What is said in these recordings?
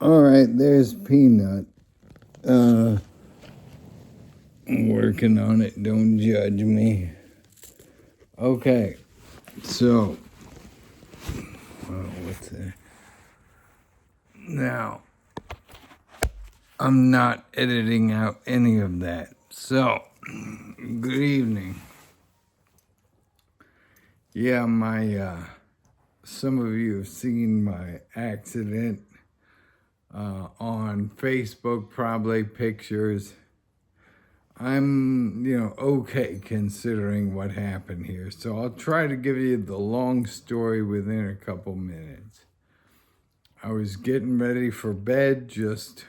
All right, there's Peanut. I'm working on it. Don't judge me. Okay, so, what's that? Now, I'm not editing out any of that. So, good evening. Yeah, some of you have seen my accident on Facebook, probably pictures. I'm, okay considering what happened here. So I'll try to give you the long story within a couple minutes. I was getting ready for bed, just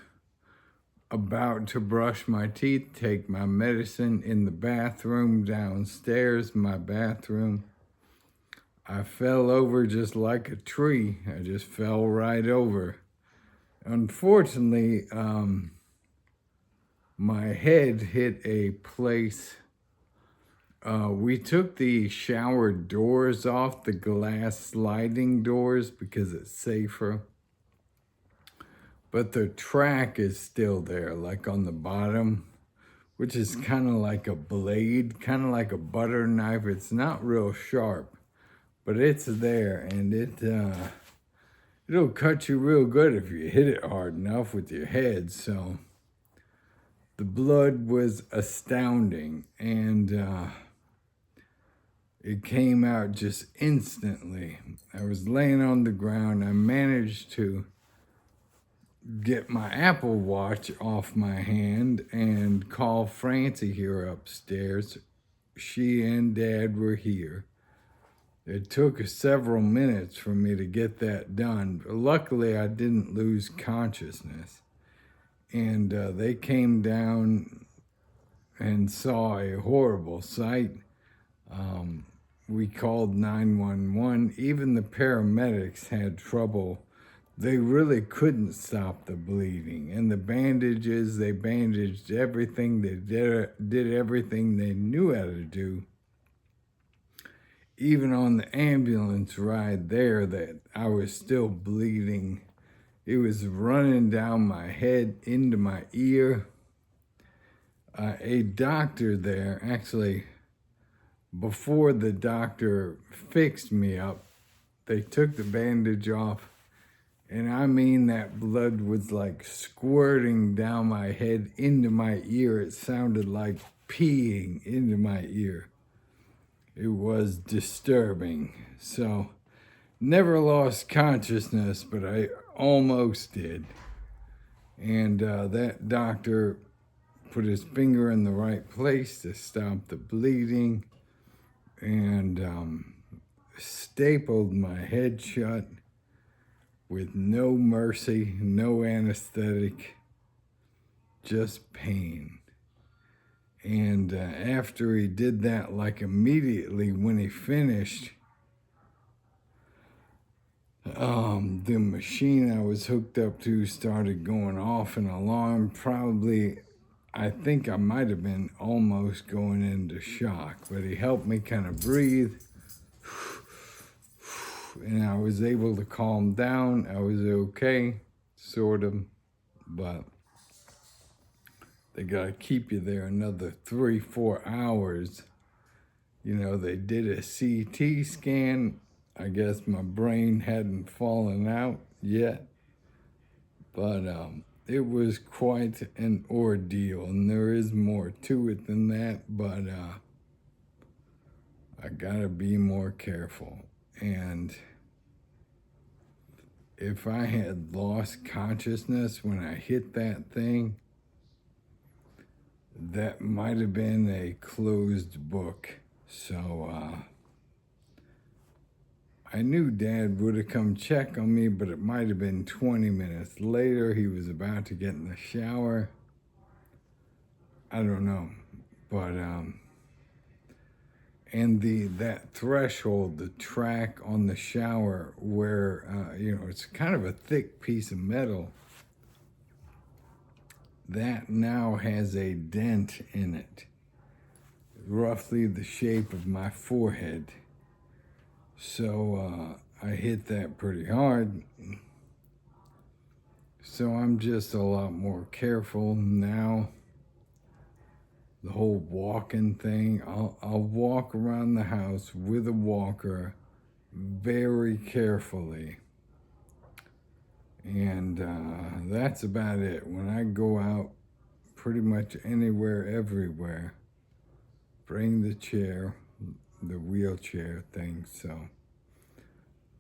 about to brush my teeth, take my medicine in the bathroom downstairs, my bathroom. I fell over just like a tree. I just fell right over. Unfortunately, my head hit a place. We took the shower doors off, the glass sliding doors, because it's safer. But the track is still there, like on the bottom, which is kind of like a blade, kind of like a butter knife. It's not real sharp, but it's there, and it'll cut you real good if you hit it hard enough with your head. So the blood was astounding, and it came out just instantly. I was laying on the ground. I managed to get my Apple Watch off my hand and call Francie here upstairs. She and Dad were here. It took several minutes for me to get that done. But luckily, I didn't lose consciousness. And they came down and saw a horrible sight. We called 911. Even the paramedics had trouble. They really couldn't stop the bleeding. And the bandages, they bandaged everything. They did everything they knew how to do. Even on the ambulance ride there, that I was still bleeding. It was running down my head into my ear. A doctor there, actually, before the doctor fixed me up, they took the bandage off, and I mean that blood was like squirting down my head into my ear. It sounded like peeing into my ear. It was disturbing. So, never lost consciousness, but I almost did. And that doctor put his finger in the right place to stop the bleeding, and stapled my head shut with no mercy, no anesthetic, just pain. And after he did that, like immediately when he finished, the machine I was hooked up to started going off an alarm. Probably, I think I might have been almost going into shock, but he helped me kind of breathe. And I was able to calm down. I was okay, sort of, but they gotta keep you there another 3-4 hours. They did a CT scan. I guess my brain hadn't fallen out yet, but it was quite an ordeal, and there is more to it than that, but I gotta be more careful. And if I had lost consciousness when I hit that thing, that might have been a closed book. So I knew Dad would have come check on me, but it might have been 20 minutes later. He was about to get in the shower. I don't know, but and that threshold, the track on the shower, where it's kind of a thick piece of metal, that now has a dent in it, roughly the shape of my forehead. So I hit that pretty hard. So I'm just a lot more careful now. The whole walking thing, I'll walk around the house with a walker very carefully. And that's about it. When I go out pretty much anywhere, everywhere, bring the chair, the wheelchair thing. So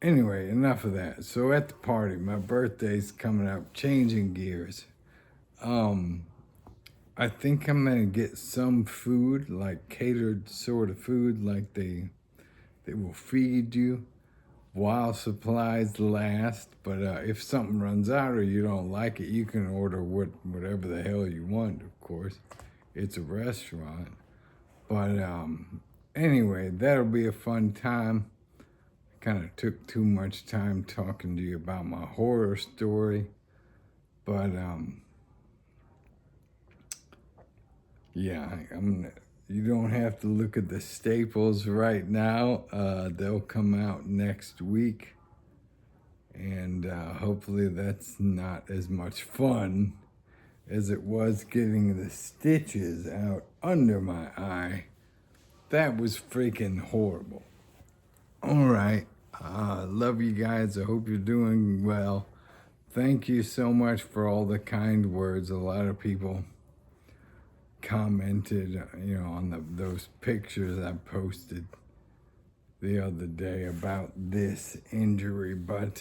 anyway, enough of that. So at the party, my birthday's coming up, changing gears. I think I'm gonna get some food, like catered sort of food, like they will feed you while supplies last. But if something runs out or you don't like it, you can order whatever the hell you want, of course. It's a restaurant. But anyway, that'll be a fun time. Kind of took too much time talking to you about my horror story. But yeah, you don't have to look at the staples right now. They'll come out next week. And hopefully that's not as much fun as it was getting the stitches out under my eye. That was freaking horrible. All right. Love you guys. I hope you're doing well. Thank you so much for all the kind words. A lot of people commented, on those pictures I posted the other day about this injury, but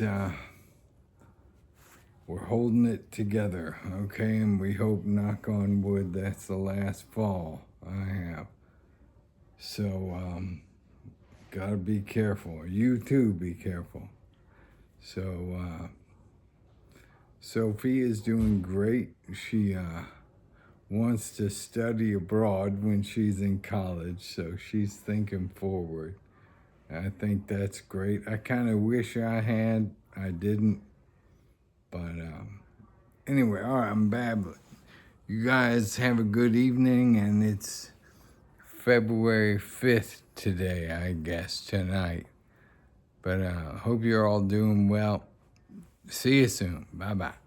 we're holding it together, okay? And we hope, knock on wood, that's the last fall I have. So, gotta be careful. You too, be careful. So, Sophia is doing great. She wants to study abroad when she's in college, so she's thinking forward. I think that's great. I kind of wish I had. I didn't. But anyway, all right, I'm babbling. You guys have a good evening, and it's February 5th today, I guess, tonight. But hope you're all doing well. See you soon. Bye-bye.